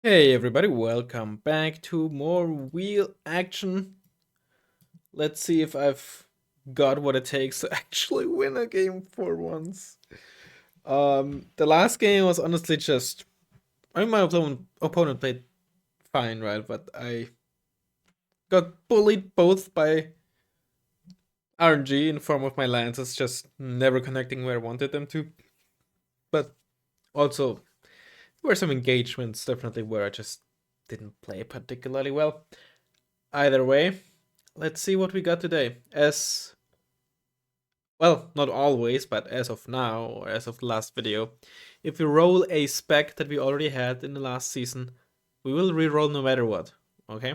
Hey everybody, welcome back to more wheel action. Let's see if I've got what it takes to actually win a game for once. The last game was honestly just my opponent played fine, right? But I got bullied both by RNG in form of my lances just never connecting where I wanted them to. But also there were some engagements definitely where I just didn't play particularly well. Either way, let's see what we got today. As well, not always, but as of now, or as of the last video, if we roll a spec that we already had in the last season, we will re-roll no matter what, okay?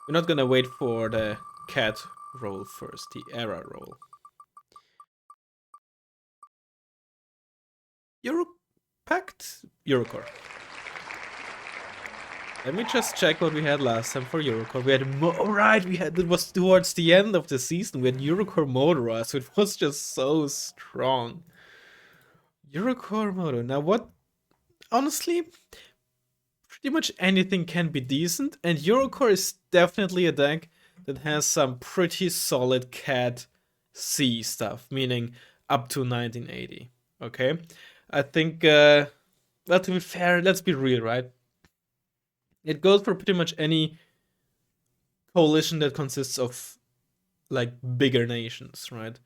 We're not gonna wait for the cat roll first, the era roll. Europact? Eurocore. Let me just check what we had last time for Eurocore. We had right, it was towards the end of the season. We had Eurocore Motorized, so it was just so strong. Eurocore Moto. Now what? Honestly, pretty much anything can be decent, and Eurocore is definitely a deck that has some pretty solid Cat C stuff, meaning up to 1980. Okay, I think. Well, to be fair, let's be real, right? It goes for pretty much any coalition that consists of like bigger nations, right?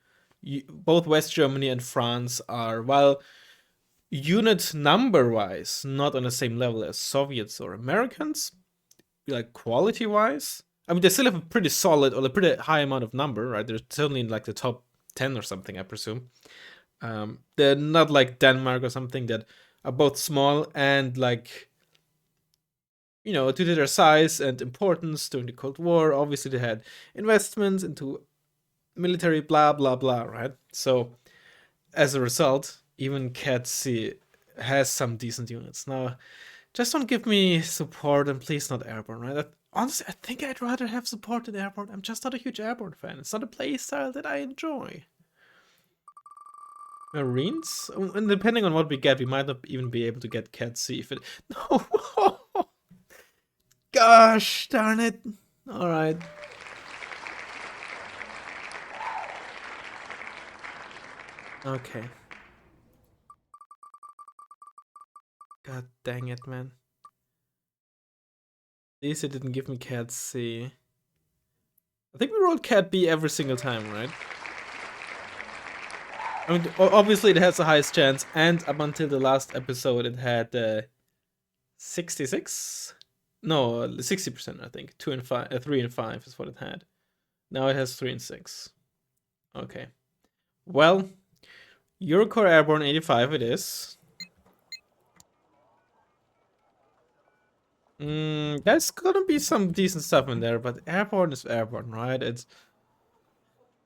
Both West Germany and France are, while unit number wise not on the same level as Soviets or Americans, like quality wise. I mean, they still have a pretty solid or a pretty high amount of number, right? They're certainly in like the top 10 or something, I presume. They're not like Denmark or something that are both small and like, due to their size and importance during the Cold War, obviously they had investments into military, blah, blah, blah, right? So as a result, even Cat C has some decent units. Now, just don't give me support and please not airborne, right? Honestly, I think I'd rather have support than airborne. I'm just not a huge airborne fan. It's not a playstyle that I enjoy. Marines? And depending on what we get, we might not even be able to get Cat C if it. No! Gosh darn it. Alright. Okay. God dang it, man. At least it didn't give me Cat C. I think we rolled Cat B every single time, right? I mean, obviously it has the highest chance, and up until the last episode, it had 66. No, 60%. I think 2 and 5, 3 and 5 is what it had. Now it has 3 and 6. Okay. Well, Eurocore Airborne 85 it is. There's gonna be some decent stuff in there, but Airborne is Airborne, right? It's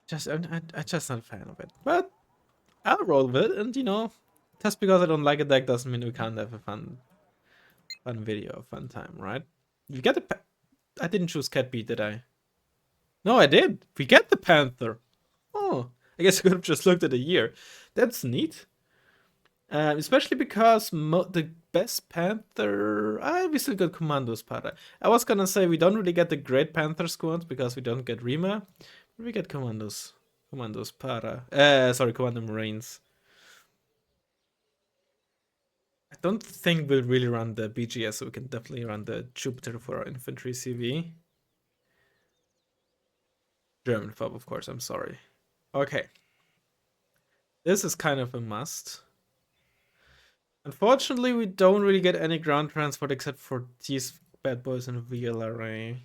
just I'm just not a fan of it. But I'll roll with it, and just because I don't like a deck doesn't mean we can't have a fun video, fun time, right? You get the. I didn't choose Cat B, did I? No, I did. We get the Panther. Oh, I guess I could have just looked at the year. That's neat. Especially because the best Panther. We still got Commandos Para. I was gonna say we don't really get the Great Panther squad because we don't get Rima. But we get Commandos. Commandos Para. Sorry, Commando Marines. I don't think we'll really run the BGS, so we can definitely run the Jupiter for our infantry CV. German fob, of course, I'm sorry. Okay. This is kind of a must. Unfortunately, we don't really get any ground transport except for these bad boys in VLRA.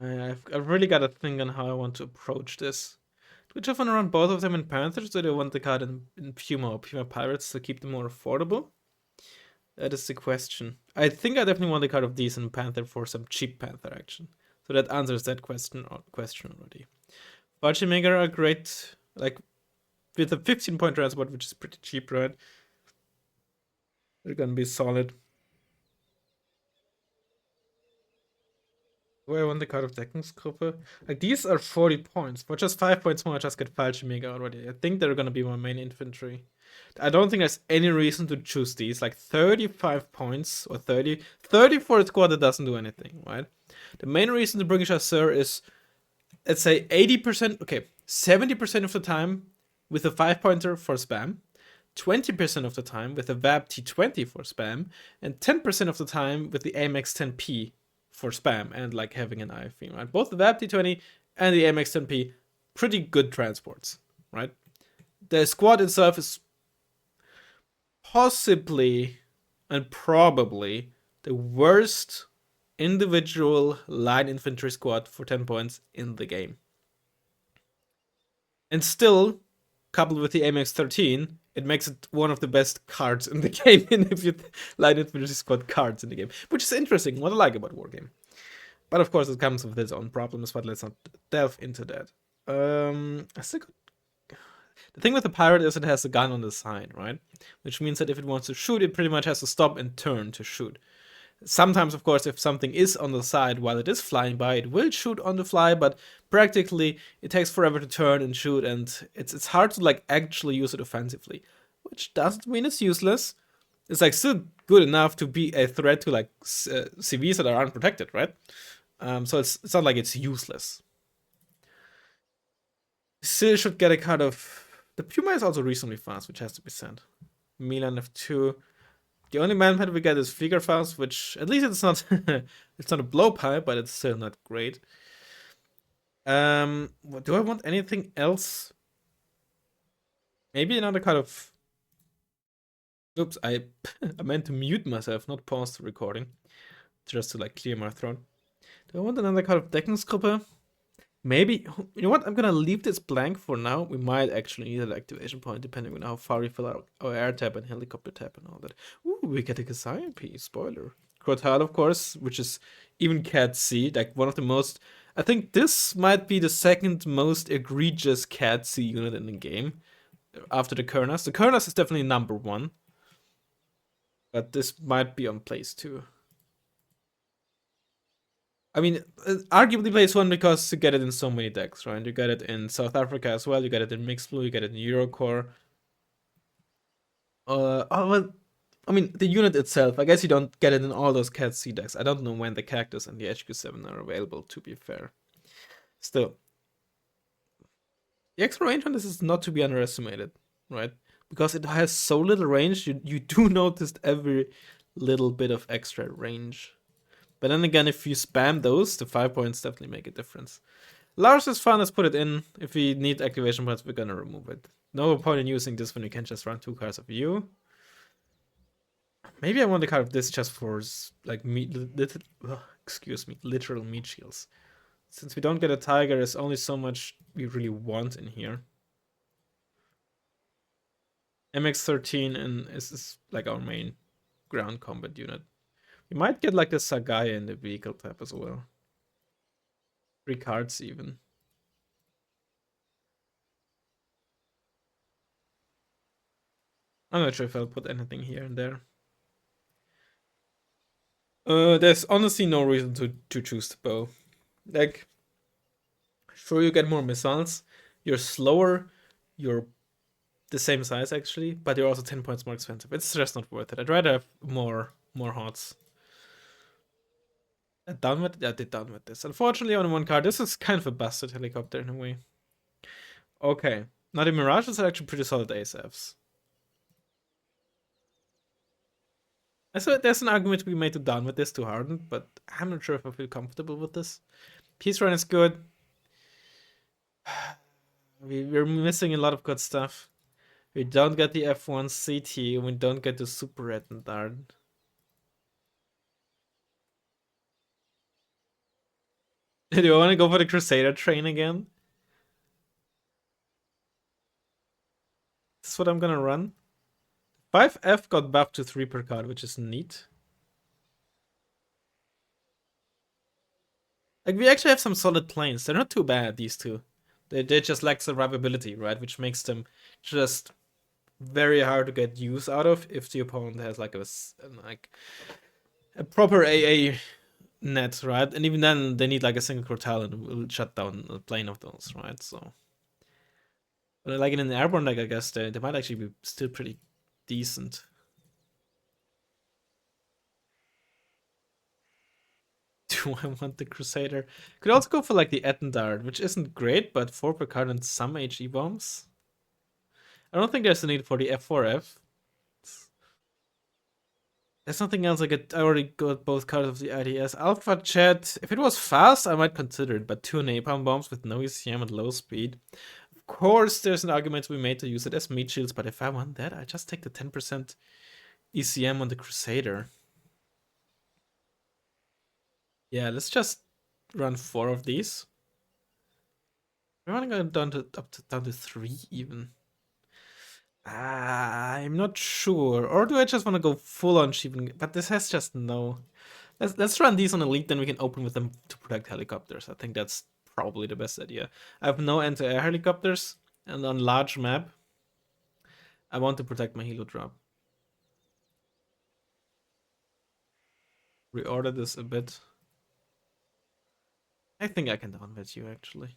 I've really got to think on how I want to approach this. Do we just want to run both of them in Panthers, or do I want the card in Puma or Puma Pirates to keep them more affordable? That is the question. I think I definitely want the card of these in Panther for some cheap Panther action. So that answers that question already. Maker are great, like with a 15-point transport, which is pretty cheap, right? They're gonna be solid. Do I want the card of Deckungsgruppe? Like, these are 40 points. For just 5 points more, I just get Fallschirmjäger already. I think they're gonna be my main infantry. I don't think there's any reason to choose these. Like, 35 points or 30. 30 for a squad that doesn't do anything, right? The main reason to bring a Chasseur is, let's say, 80%, okay, 70% of the time with a 5-pointer for spam, 20% of the time with a VAB T20 for spam, and 10% of the time with the AMX 10P for spam and like having an IFV, right? Both the VAB T20 and the AMX 10P, pretty good transports, right? The squad itself is possibly and probably the worst individual line infantry squad for 10 points in the game. And still, coupled with the AMX 13, it makes it one of the best cards in the game. And if you line infantry squad cards in the game, which is interesting, what I like about Wargame. But of course, it comes with its own problems, but let's not delve into that. I still got... The thing with the pirate is it has a gun on the side, right? Which means that if it wants to shoot, it pretty much has to stop and turn to shoot. Sometimes, of course, if something is on the side while it is flying by, it will shoot on the fly, but practically it takes forever to turn and shoot, and it's hard to like actually use it offensively. Which doesn't mean it's useless. It's like still good enough to be a threat to like CVs that are unprotected, right? So it's not like it's useless. Still should get a card of... The Puma is also reasonably fast, which has to be said. Milan F2. The only manpad we get is Fliegerfaust, which at least it's not it's not a blowpipe, but it's still not great. Do I want anything else? Maybe another kind of... Oops, I meant to mute myself, not pause the recording. Just to like clear my throat. Do I want another kind of Deckungsgruppe? Maybe, you know what, I'm gonna leave this blank for now. We might actually need an activation point depending on how far we fill our air tab and helicopter tab and all that. Ooh, we get a Kasayan piece, spoiler. Crotal, of course, which is even Cat C, like one of the most... I think this might be the second most egregious Cat C unit in the game after the Kernas. The Kernas is definitely number one, but this might be on place two. I mean, arguably place one because you get it in so many decks, right? You get it in South Africa as well, you get it in Mixed Blue, you get it in Eurocore. Oh, well, I mean, the unit itself, I guess you don't get it in all those Cat C decks. I don't know when the Cactus and the HQ7 are available, to be fair. Still, the extra range on this is not to be underestimated, right? Because it has so little range, you do notice every little bit of extra range. But then again, if you spam those, the 5 points definitely make a difference. Lars is fun, let's put it in. If we need activation points, we're gonna remove it. No point in using this when you can just run 2 cards of you. Maybe I want a card of this just for, like, literal meat shields. Since we don't get a tiger, there's only so much we really want in here. MX-13 is like our main ground combat unit. We might get like the Sagaya in the vehicle tab as well. 3 cards even. I'm not sure if I'll put anything here and there. There's honestly no reason to choose the bow. Like, sure, you get more missiles, you're slower, you're the same size actually, but you're also 10 points more expensive. It's just not worth it. I'd rather have more hots. Done with? Yeah, done with this. Unfortunately, only 1 card. This is kind of a busted helicopter in a way. Okay. Now the Mirages are actually pretty solid ASFs. So there's an argument to be made to down with this to harden, but I'm not sure if I feel comfortable with this. Peace run is good. We're missing a lot of good stuff. We don't get the F1 CT, and we don't get the Super Red and Dart. Do you want to go for the Crusader train again? This is what I'm gonna run. 5F got buffed to 3 per card, which is neat. Like, we actually have some solid planes. They're not too bad, these two. They just lack survivability, right? Which makes them just very hard to get use out of if the opponent has like a proper AA net, right? And even then, they need like a single quartile and will shut down a plane of those, right? So, but like in an airborne deck, I guess they might actually be still pretty decent. Do I want the Crusader? Could also go for like the Attendard, which isn't great, but 4 per card and some HE bombs. I don't think there's a need for the F4F. There's nothing else I get. I already got both cards of the IDS. Alpha Chat. If it was fast, I might consider it, but 2 napalm bombs with no ECM at low speed. Of course, there's an argument to be made to use it as meat shields, but if I want that, I just take the 10% ECM on the Crusader. Yeah, let's just run 4 of these. I want to go down to 3 even. I'm not sure. Or do I just want to go full on Sheevan? But this has just no. Let's run these on Elite, then we can open with them to protect helicopters. I think that's probably the best idea. I have no anti-air helicopters, and on large map, I want to protect my helo drop. Reorder this a bit. I think I can downvet you actually.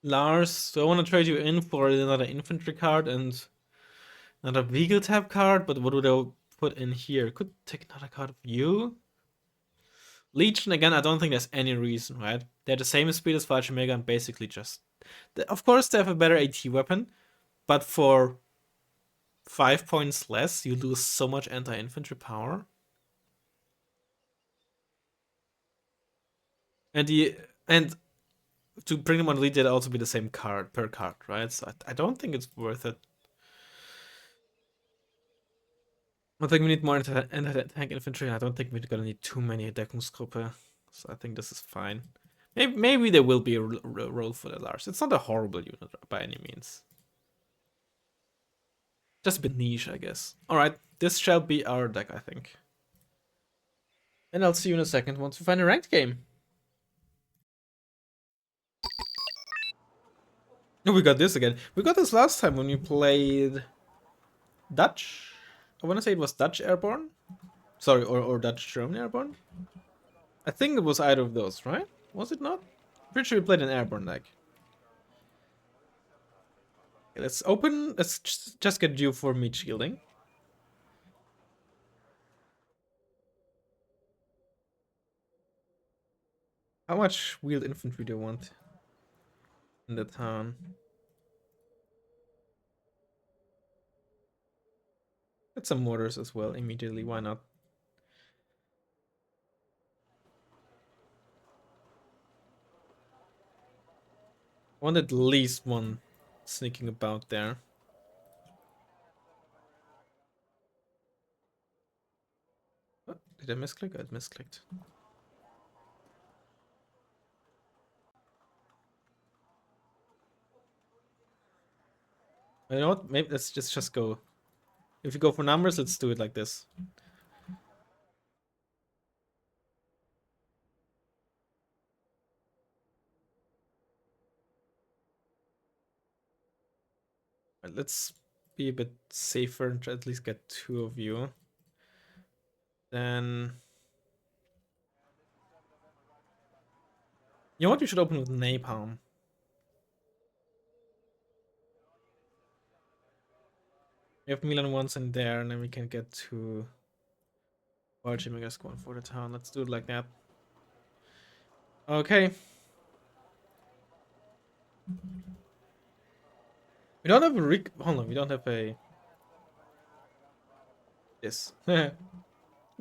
Lars, so I want to trade you in for another infantry card and another vehicle tab card, but what would I put in here? Could take another card of you. Legion, again, I don't think there's any reason, right? They're the same speed as Flash Omega and basically just... Of course, they have a better AT weapon, but for 5 points less, you lose so much anti-infantry power. And to bring them on lead, they'd also be the same card per card, right? So I don't think it's worth it. I think we need more anti-tank infantry. I don't think we're gonna need too many Deckungsgruppe. So I think this is fine. Maybe there will be a role for the Lars. It's not a horrible unit by any means. Just a bit niche, I guess. Alright, this shall be our deck, I think. And I'll see you in a second once we find a ranked game. Oh, we got this again. We got this last time when we played Dutch. I want to say it was Dutch Airborne. Sorry, or Dutch German Airborne. I think it was either of those, right? Was it not? Pretty sure we played an Airborne deck. Okay, let's open. Let's just get you for meat shielding. How much wheeled infantry do you want in the town? Get some mortars as well immediately. Why not? I want at least one sneaking about there. Oh, did I misclick? I misclicked. You know what? Maybe let's just go. If you go for numbers, let's do it like this. Right, let's be a bit safer and try at least get 2 of you. Then you know what? We should open with napalm. We have Milan once in there, and then we can get to Archimegas going for the town. Let's do it like that. Okay. We don't have a hold on, we don't have a this. We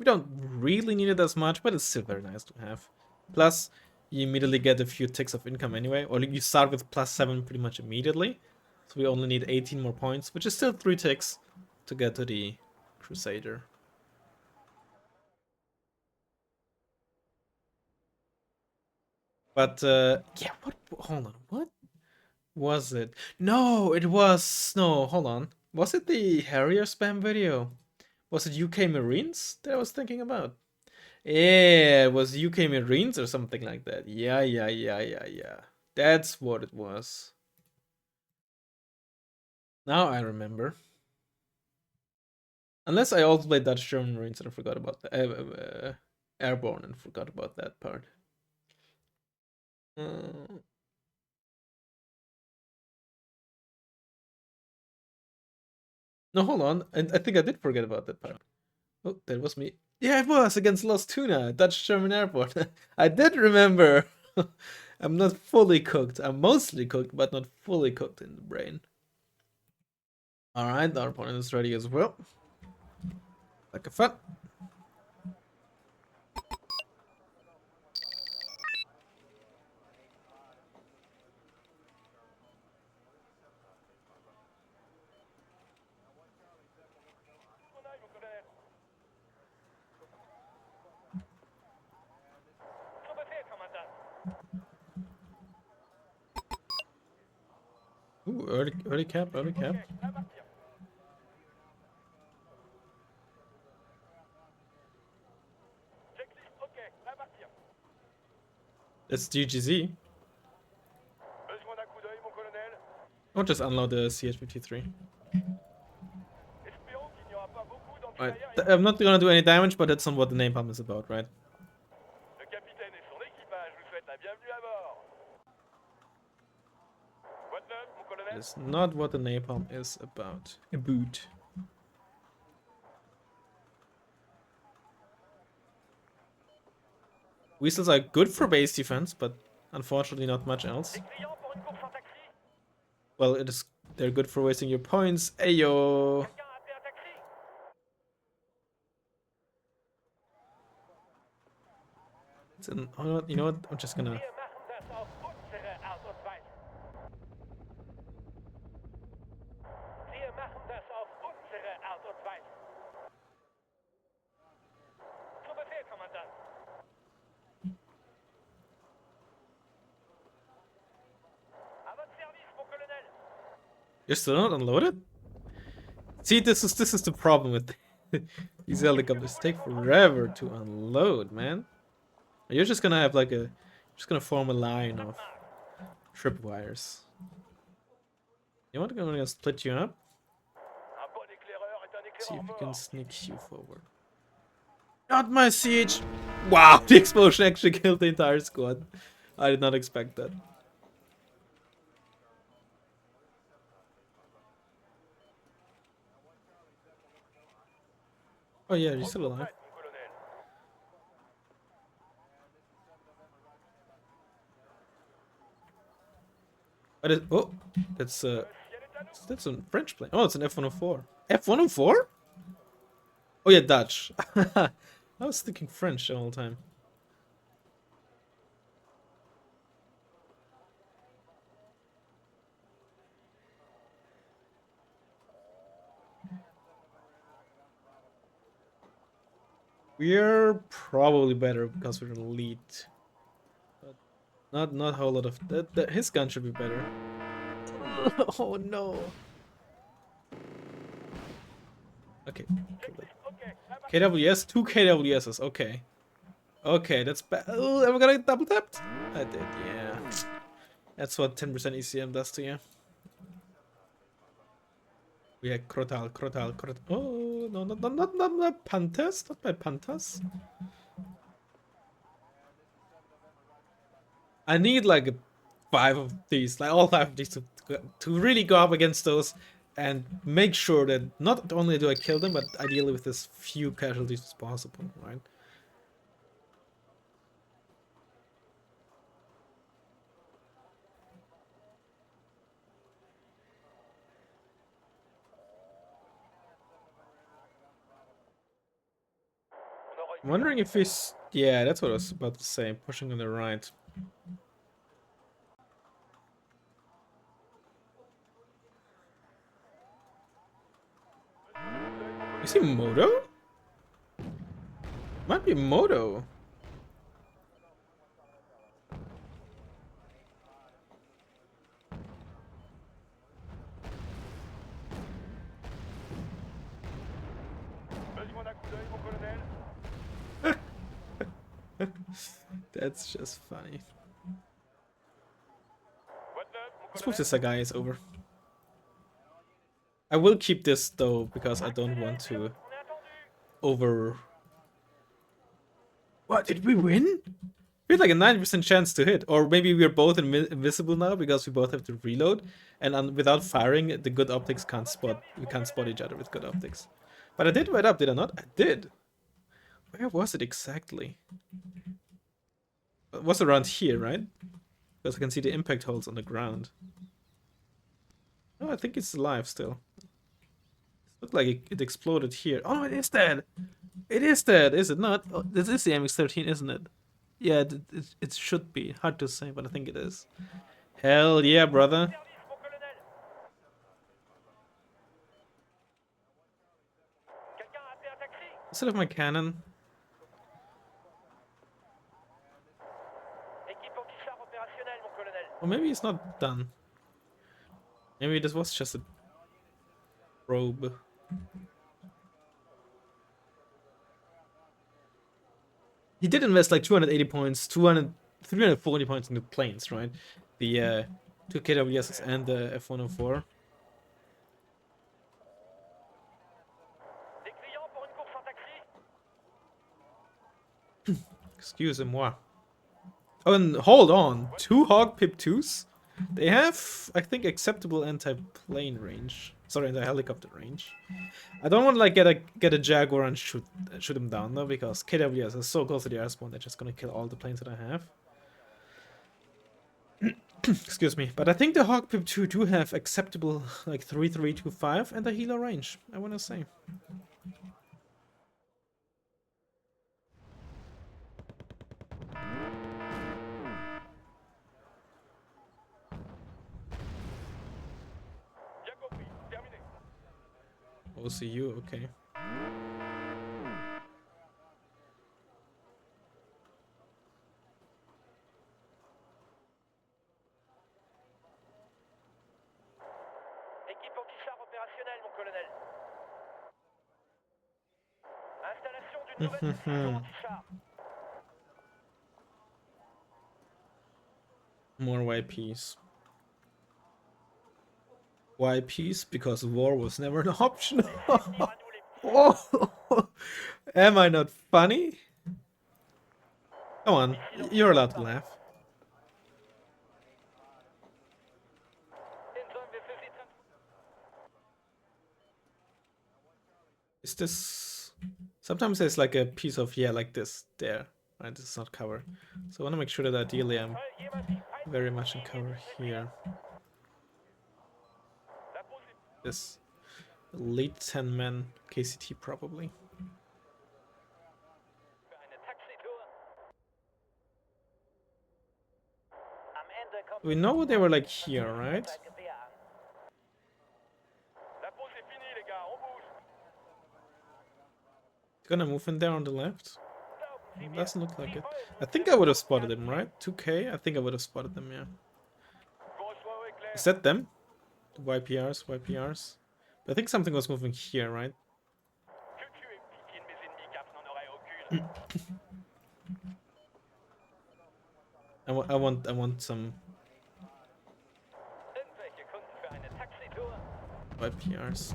don't really need it as much, but it's still very nice to have. Plus, you immediately get a few ticks of income anyway, or you start with +7 pretty much immediately. So we only need 18 more points, which is still 3 ticks to get to the Crusader. But yeah, what? Hold on, what was it? No, it was no. Hold on, was it the Harrier spam video? Was it UK Marines that I was thinking about? Yeah, it was UK Marines or something like that. Yeah. That's what it was. Now I remember. Unless I also played Dutch German Marines and I forgot about the Airborne and forgot about that part. No, hold on. I think I did forget about that part. Oh, that was me. Yeah, it was against Lost Tuna, Dutch German Airborne. I did remember. I'm not fully cooked. I'm mostly cooked, but not fully cooked in the brain. Alright, our opponent is ready as well. Like a fun. Ooh, early cap, early cap. It's GGZ. Or just unload the CH-53. Right. I'm not gonna do any damage, but that's not what the napalm is about, right? It's not what the napalm is about. A boot. Weasels are good for base defense, but unfortunately not much else. Well, they're good for wasting your points. Ayo! You know what? I'm just gonna... You're still not unloaded? See, this is the problem with these helicopters. Take forever to unload, man. You're just gonna have like just gonna form a line of tripwires. You know what? I'm gonna split you up. See if you can sneak you forward. Not my siege! Wow, the explosion actually killed the entire squad. I did not expect that. Oh yeah, you're still alive. Oh, that's a French plane. Oh, it's an F-104. F-104? Oh yeah, Dutch. I was thinking French all the time. We're probably better because we're elite. But not a whole lot of his gun should be better. Oh no. Okay. KWS, 2 KWSs, okay. Okay, that's bad. Oh, am I gonna get double tapped? I did, yeah. That's what 10% ECM does to you. We had Crotal. Oh, no, not Panthers. Not by Panthers. I need like 5 of these, like all 5 of these to really go up against those and make sure that not only do I kill them, but ideally with as few casualties as possible, right? I'm wondering if he's... Yeah, that's what I was about to say. Pushing on the right. Is he Moto? Might be Moto. That's just funny. Let's move this guy is over. I will keep this though because I don't want to over... What, did we win? We had like a 90% chance to hit. Or maybe we're both invisible now because we both have to reload. And without firing, the good optics can't spot... We can't spot each other with good optics. But I did wait up, did I not? I did. Where was it exactly? It was around here, right? Because I can see the impact holes on the ground. Oh, I think it's alive still. It looked like it exploded here. Oh, it is dead! It is dead, is it not? Oh, this is the MX-13, isn't it? Yeah, it should be. Hard to say, but I think it is. Hell yeah, brother. Instead of my cannon. Or maybe it's not done. Maybe this was just a probe. He did invest like 280 points, 340 points in the planes, right? The 2 KWSs and the F-104. Excusez-moi. Oh, and hold on. 2 Hawk Pip 2s? They have, I think, acceptable anti-plane range. Sorry, anti-helicopter range. I don't want to like get a Jaguar and shoot him down though, because KWS is so close to the air spawn, they're just gonna kill all the planes that I have. Excuse me, but I think the Hawk Pip 2 do have acceptable like 3325 and a healer range, I wanna say. OCU, okay. More YPs. YPs because war was never an option. Oh, am I not funny? Come on, you're allowed to laugh. Is this... Sometimes there's like a piece of, yeah, like this, there. Right, this is not cover. So I want to make sure that ideally I'm very much in cover here. This late 10 man KCT probably. We know they were like here, right? Gonna move in there on the left? Doesn't look like it. I think I would have spotted him, right? 2K? I think I would have spotted them, yeah. Is that them? The YPRs, YPRs. But I think something was moving here, right? I want some YPRs.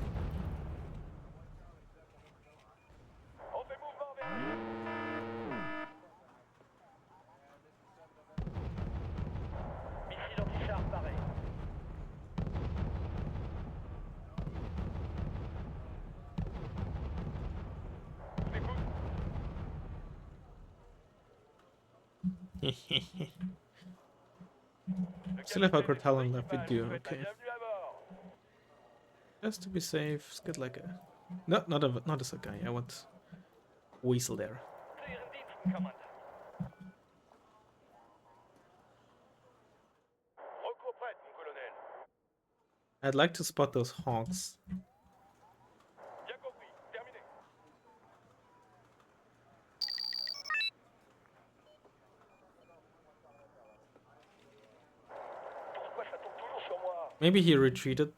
Still have our Cortalon left, we do, okay. Just to be safe, let's get like a... No, not a Sakai, I want Weasel there. I'd like to spot those Hawks. Maybe he retreated.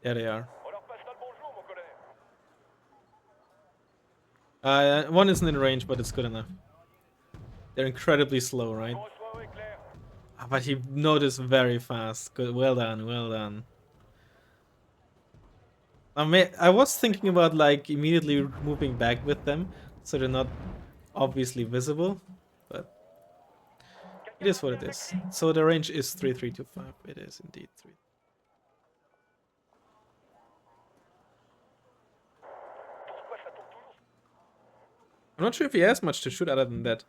There they are. One isn't in range, but it's good enough. They're incredibly slow, right? But he noticed very fast. Good, well done, well done. I was thinking about like immediately moving back with them, so they're not obviously visible, but it is what it is. So the range is 3325. It is indeed 3. I'm not sure if he has much to shoot other than that.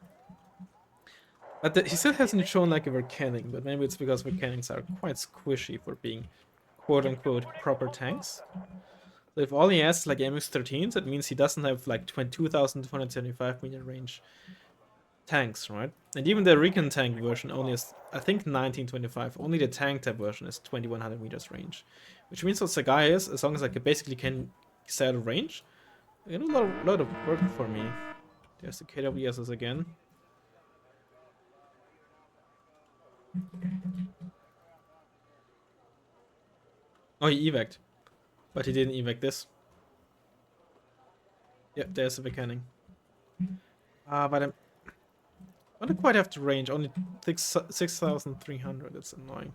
But he still hasn't shown like a Volcanic, but maybe it's because Volcanics are quite squishy for being quote-unquote proper tanks. So if all he has is like MX-13s, that means he doesn't have like 2275 meter range tanks, right? And even the recon tank version only has, I think, 1925. Only the tank type version is 2100 meters range. Which means what Sagai is, as long as I basically can stay out of range, you know, a lot of work for me. There's the KWSs again. Oh, he evac'd. But he didn't evac this. Yep, there's the mechanic. But I don't quite have the range. Only 6,300. It's annoying.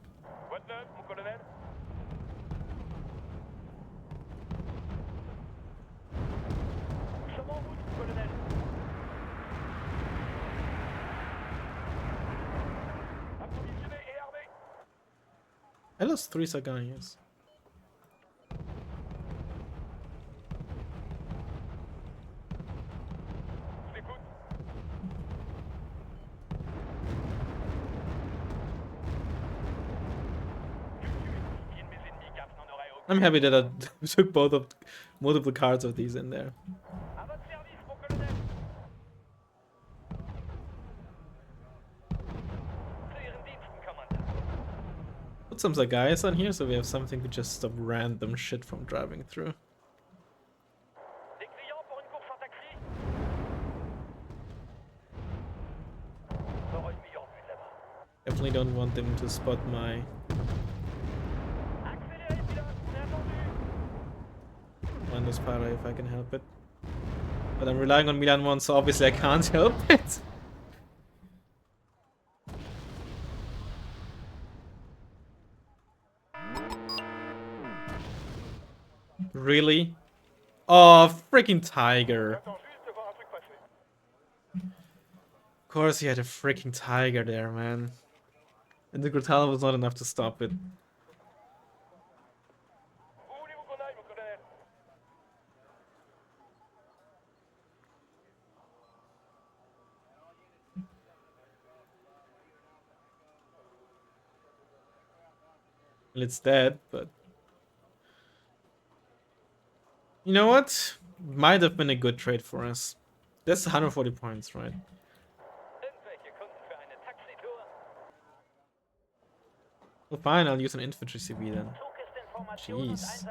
I lost 3 Sagayas. I'm happy that I took multiple cards of these in there. Put some Zagayas on here so we have something to just stop random shit from driving through. Definitely don't want them to spot my... Minus para if I can help it. But I'm relying on Milan 1, so obviously I can't help it. Really? Oh, freaking Tiger. Of course he had a freaking Tiger there, man. And the Grutal was not enough to stop it. Well, it's dead, but... You know what? Might have been a good trade for us. That's 140 points, right? Well, fine, I'll use an infantry CV then. Jeez.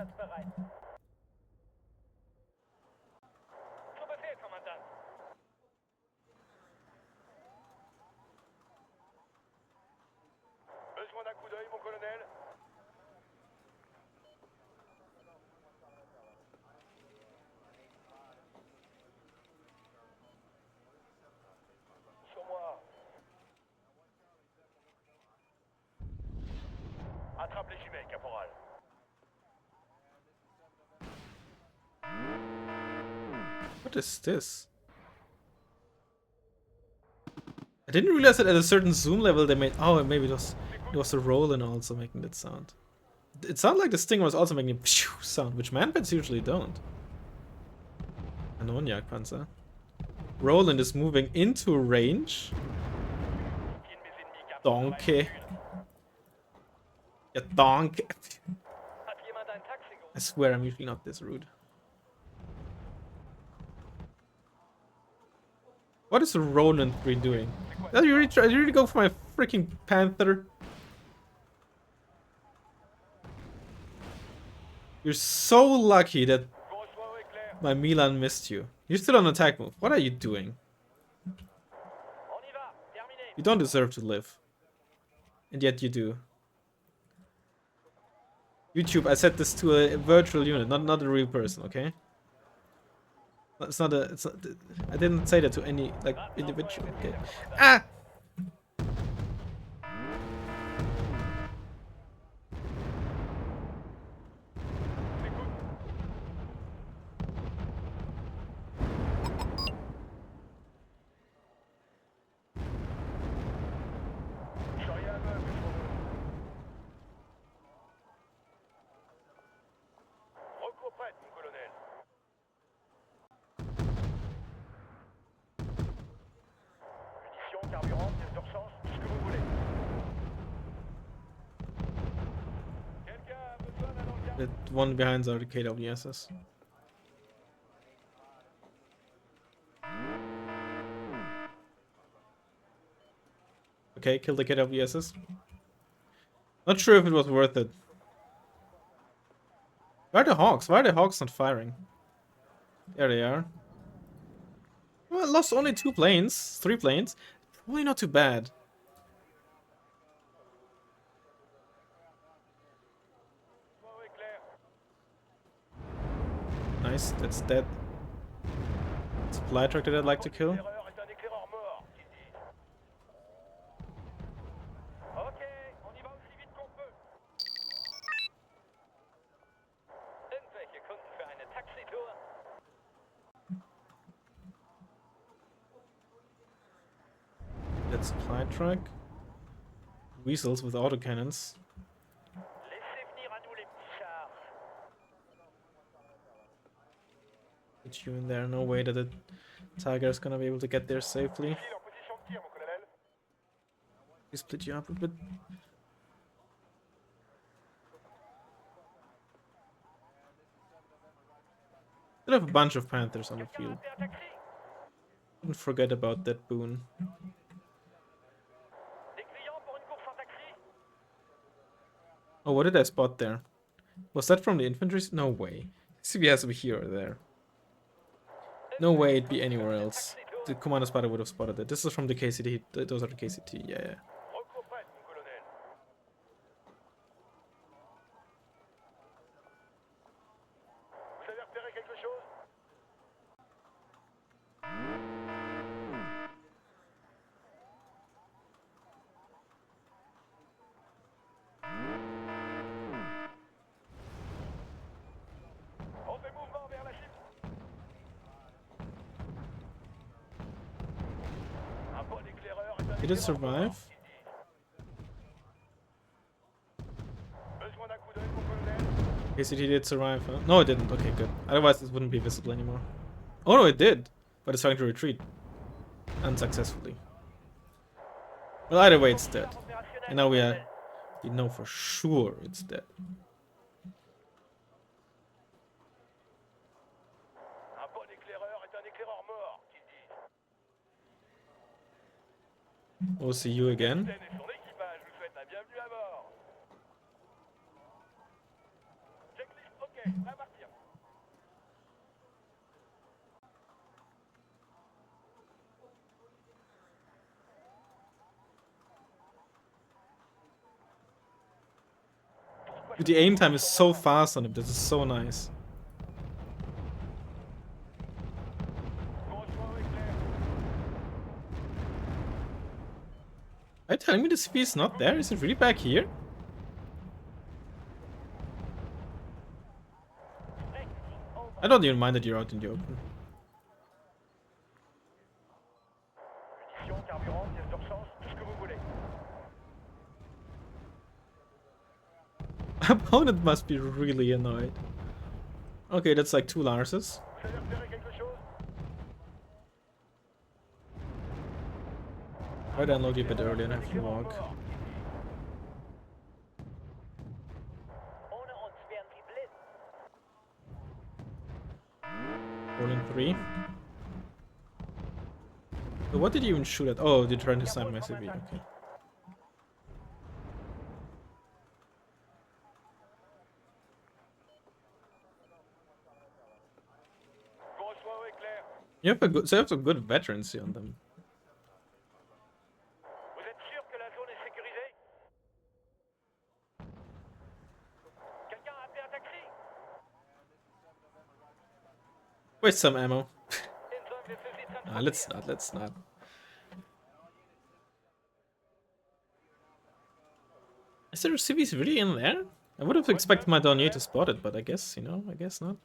What is this? I didn't realize that at a certain zoom level they made... Oh, maybe it was the Roland also making that sound. It sounded like the Stinger was also making a sound, which manpads usually don't. Ammoniak Panzer. Roland is moving into range. Donkey. Yeah, donkey. I swear I'm usually not this rude. What is Roland 3 doing? Did you really go for my freaking Panther? You're so lucky that my Milan missed you. You're still on attack move. What are you doing? You don't deserve to live. And yet you do. YouTube, I set this to a virtual unit, not a real person, okay? It's not a... I didn't say that to any, like, individual, okay? Ah! The one behind are the KWSs. Okay, kill the KWSs. Not sure if it was worth it. Where are the Hawks? Why are the Hawks not firing? There they are. Well, I lost only 2 planes. 3 planes. Probably not too bad. Nice, that's dead. Supply truck that I'd like to kill. That supply truck. Weasels with autocannons. Put you in there. No way that the Tiger is gonna be able to get there safely. We split you up a bit. Still have a bunch of Panthers on the field. Don't forget about that boon. Oh, what did I spot there? Was that from the infantry? No way. CBS over here or there. No way it'd be anywhere else. The commander spider would have spotted it. This is from the KCT. Those are the KCT, yeah. Did it survive? KCT did survive, huh? No, it didn't. Okay, good. Otherwise, it wouldn't be visible anymore. Oh no, it did. But it's trying to retreat. Unsuccessfully. Well, either way, it's dead. And now we know for sure it's dead. We'll see you again. But the aim time is so fast on him. This is so nice. Are you telling me the CP is not there? Is it really back here? I don't even mind that you're out in the open. Opponent must be really annoyed. Okay, that's like 2 Larses. I'd unload you a bit earlier and have you walk. Rolling 3. So what did you even shoot at? Oh, you're trying to snipe my CV. Okay. You have some good veterancy on them. Waste some ammo. Let's not. Is there CVs really in there? I would have expected my Donier to spot it, but I guess, you know, I guess not.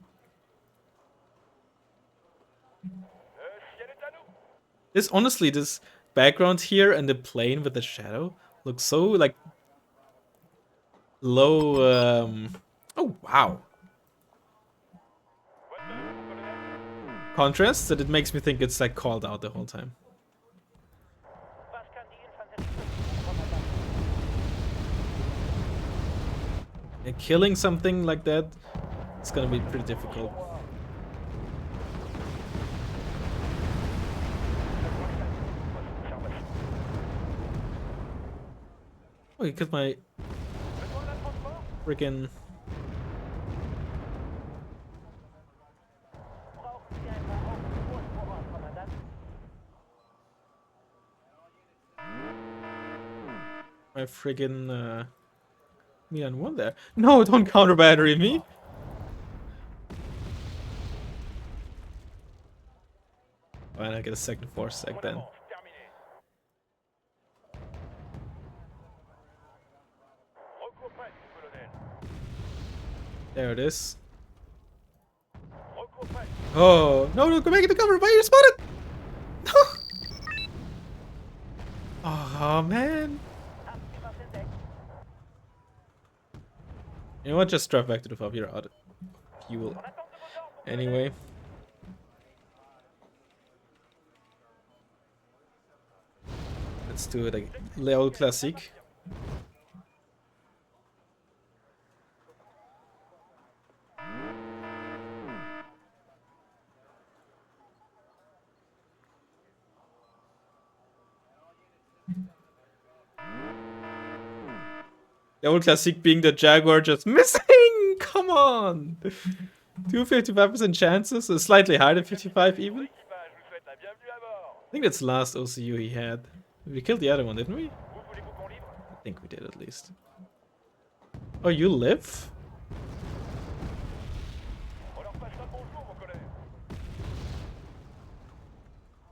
This background here and the plane with the shadow looks so like low. Oh wow. Contrast that it makes me think it's like called out the whole time. And killing something like that, it's gonna be pretty difficult. Oh, he killed my freaking. My friggin' Milan won there. No, don't counter battery me. Fine, I get a second force sec then. There it is. Oh no! No, go back into cover! Why are you spotted? No! Oh man! You know what? Just drive back to the pub. You're out of fuel. Anyway. Let's do it like Leo Classic. The old classic being the Jaguar just missing! Come on! 255% chances, slightly higher than 55 even. I think that's the last OCU he had. We killed the other one, didn't we? I think we did at least. Oh, you live?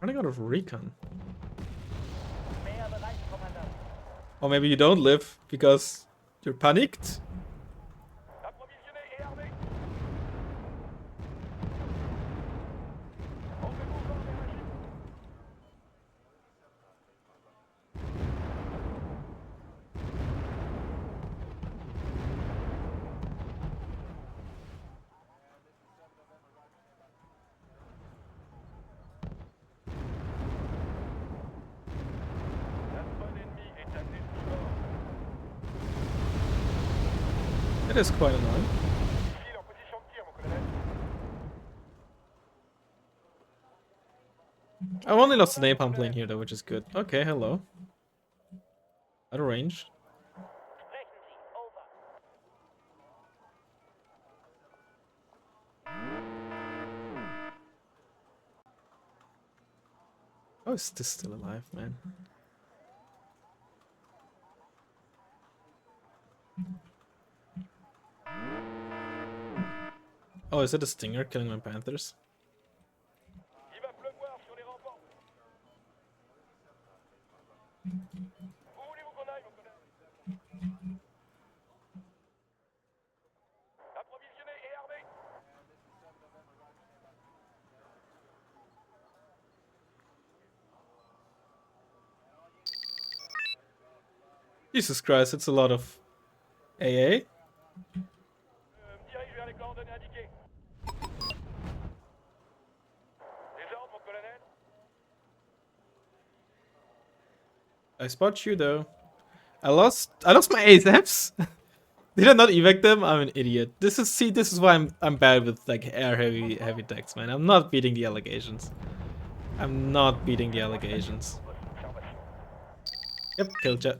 Running out of recon. Or maybe you don't live because you're panicked. It is quite annoying. I only lost an napalm plane here though, which is good. Okay, hello. Out of range. Oh, is this still alive, man? Oh, is it a stinger killing my panthers? Jesus Christ, it's a lot of AA. I spot you though. I lost my ASAPs. Did I not evac them? I'm an idiot. This is why I'm bad with like air heavy decks, man. I'm not beating the allegations. I'm not beating the allegations. Yep, kill jet.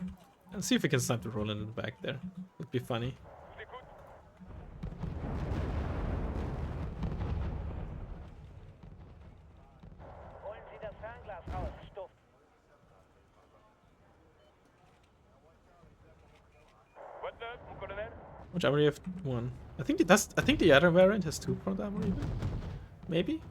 Let's see if we can snipe the Roland in the back there. Would be funny. Which armor do you have? One. I think the other variant has 2 front armor even. Maybe?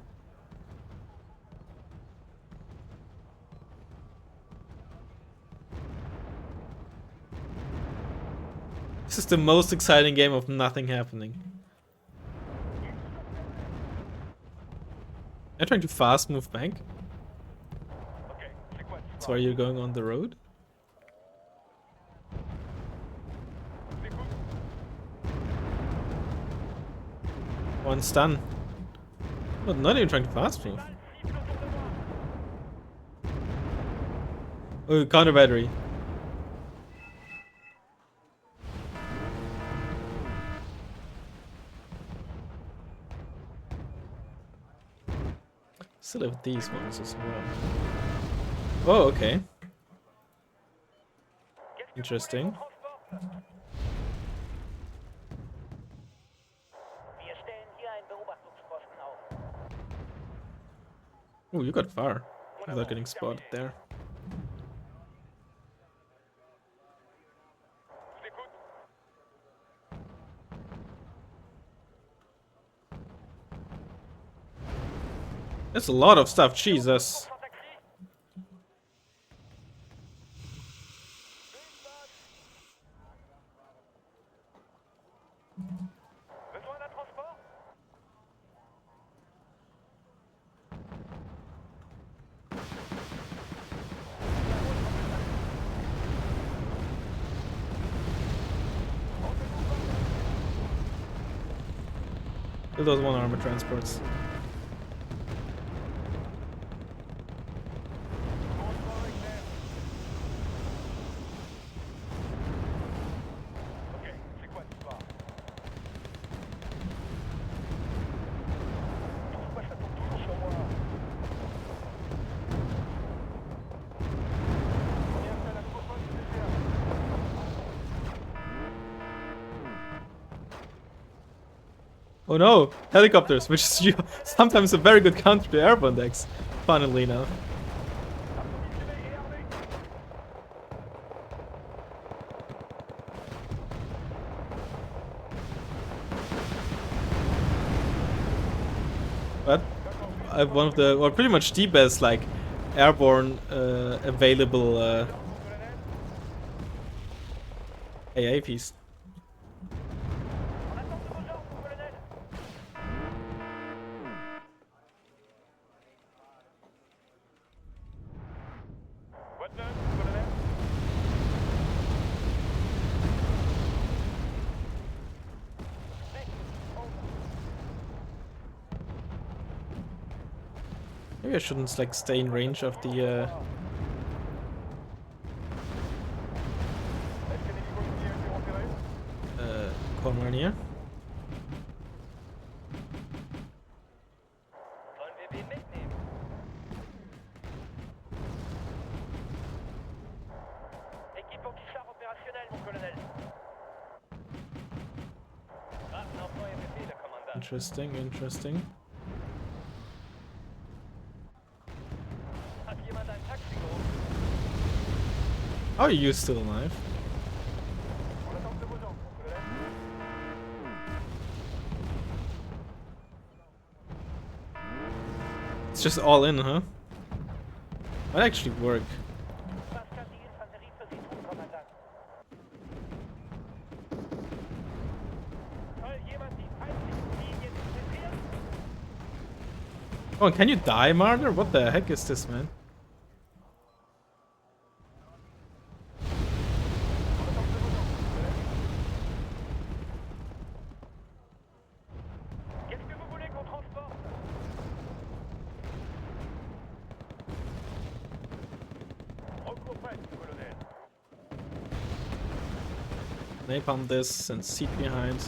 This is the most exciting game of nothing happening. You're trying to fast move bank? That's why you're going on the road? One stun. But not even trying to fast move. Oh, counter battery. Still have these ones as well. Oh, okay. Interesting. Oh, you got far without getting spotted there. That's a lot of stuff, Jesus. Kill those one armor transports. Oh no, helicopters, which is sometimes a very good counter to airborne decks, funnily enough. But I have one of the, or pretty much the best, like, airborne available AA piece. Maybe I shouldn't like stay in range of the Cormornia. Interesting, interesting. Oh, you're still alive. It's just all in, huh? Might actually work. Oh, can you die, Martyr? What the heck is this, man? Napalm this and seat behind.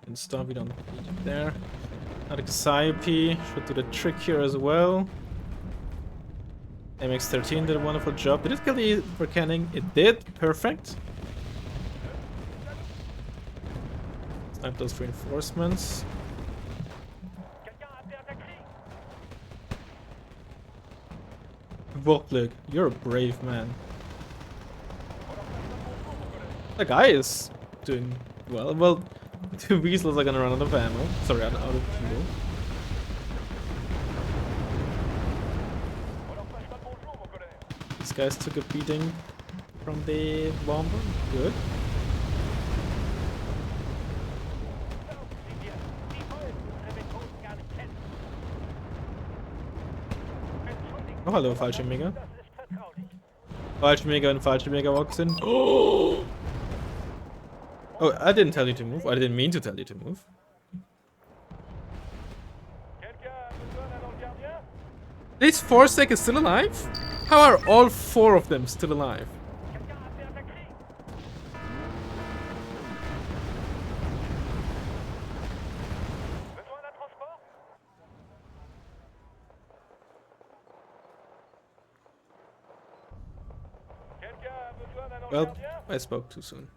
And stop, we don't need it there. Arxiope should do the trick here as well. MX-13 did a wonderful job. Did it kill the Volcaning? It did. Perfect. Snipe those reinforcements. Vorplig, you're a brave man. The guy is doing well. Well, the two weasels are gonna run out of ammo. Sorry, out of fuel. These guys took a beating from the bomber. Good. Oh, hallo, falsche Mega. Falsche Mega and falsche Mega walks in. Oh! Oh, I didn't tell you to move. I didn't mean to tell you to move. This Forsake is still alive? How are all 4 of them still alive? Well, I spoke too soon.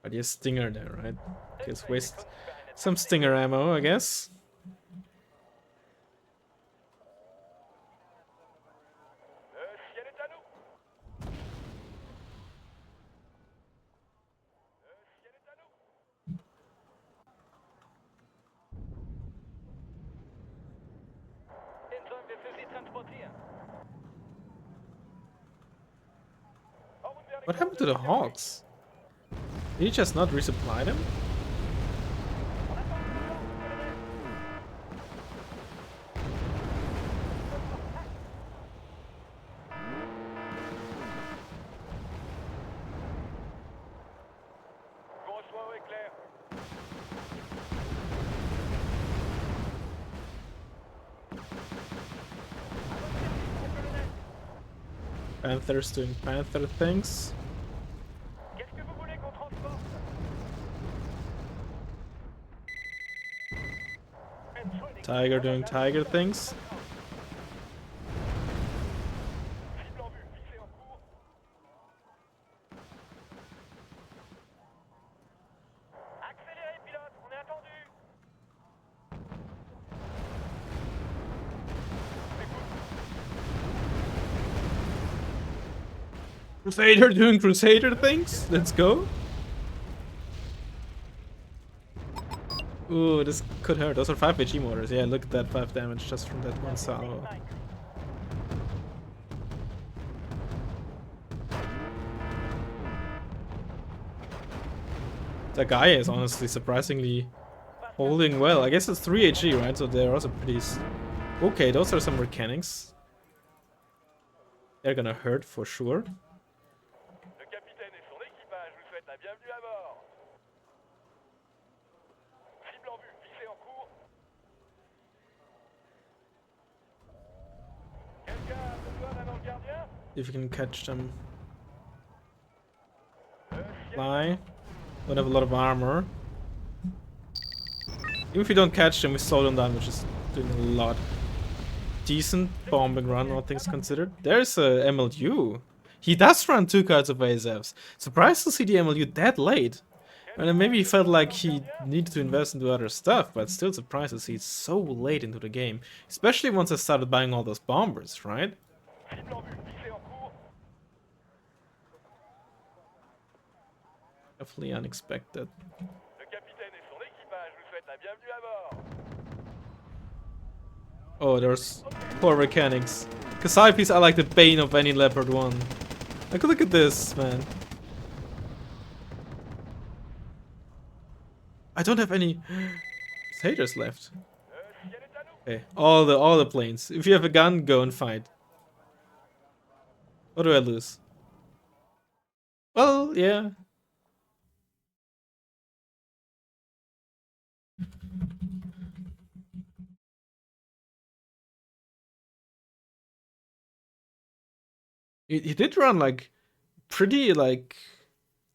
But you have Stinger there, right? Just waste some Stinger ammo, I guess. What happened to the Hawks? Did he just not resupply them? Panther's doing Panther things. Tiger doing Tiger things. Crusader doing Crusader things. Let's go. Ooh, this could hurt. Those are 5 HE motors. Yeah, look at that 5 damage just from that one salvo. The guy is honestly surprisingly holding well. I guess it's 3 HE, right? So they're also pretty... Okay, those are some mechanics. They're gonna hurt for sure. If you can catch them. Fly. Don't have a lot of armor. Even if you don't catch them, we slow them down, which is doing a lot. Decent bombing run, all things considered. There's a MLU. He does run 2 cards of ASFs. Surprised to see the MLU that late. And then maybe he felt like he needed to invest into other stuff, but still surprised to see it so late into the game. Especially once I started buying all those bombers, right? Definitely unexpected. Oh, there's poor mechanics. Cassiope's are like the bane of any Leopard 1. Like, look at this, man. I don't have any Crusaders left. Okay, all the planes. If you have a gun, go and fight. What do I lose? Well, yeah. He did run like pretty like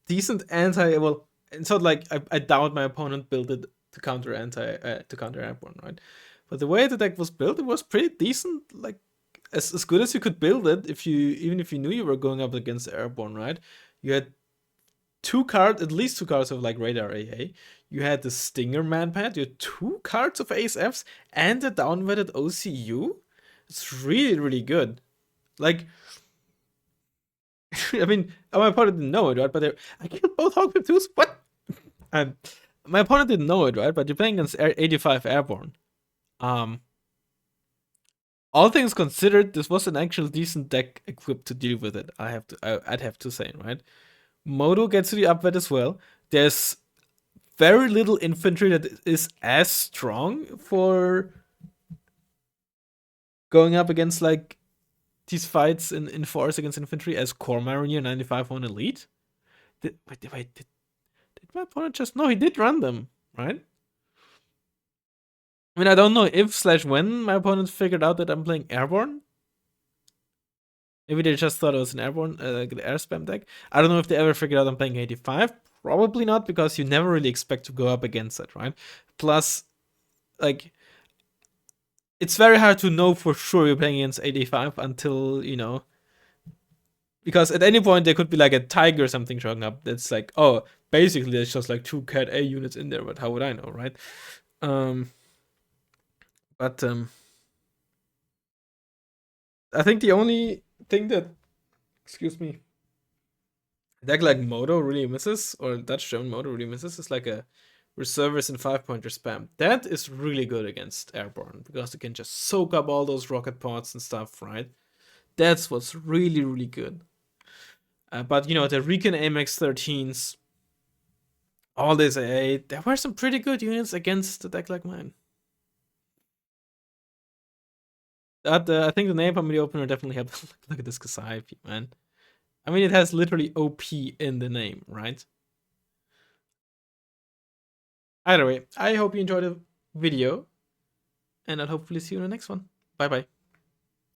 decent anti. Well, it's not like I doubt my opponent built it to counter airborne, right? But the way the deck was built, it was pretty decent. Like as good as you could build it. Even if you knew you were going up against airborne, right? You had at least two cards of like radar AA. You had the Stinger Manpad. You had 2 cards of ASFs and a downweighted OCU. It's really good. Like. I mean, my opponent didn't know it, right? But I killed both Hawkpip 2s? What? And my opponent didn't know it, right? But you're playing against 85 Airborne. All things considered, this was an actual decent deck equipped to deal with it. I'd have to say, right? Moto gets to the upweight as well. There's very little infantry that is as strong for going up against like these fights in force against infantry as Core Mariner 95 on Elite. Did my opponent just... No, he did run them. right? I mean, I don't know if slash when my opponent figured out that I'm playing airborne. Maybe they just thought it was an airborne, like the air spam deck. I don't know if they ever figured out I'm playing 85. Probably not, because you never really expect to go up against it, right? Plus, like, it's very hard to know for sure you're playing against 85 until, because at any point there could be like a tiger or something showing up that's like, oh, basically there's just like two cat A units in there, but how would I know, right? Um, but I think the only thing that, excuse me, deck like Moto really misses, or Dutch German Moto really misses, is like a reservice and 5-pointer spam. That is really good against Airborne because you can just soak up all those rocket pods and stuff, right? That's what's really, really good. But the recon AMX 13s, all this AA, there were some pretty good units against a deck like mine. I think the name from the opener definitely helped. Look at this Kasai, man. I mean, it has literally OP in the name, right? Either way, I hope you enjoyed the video, and I'll hopefully see you in the next one. Bye bye.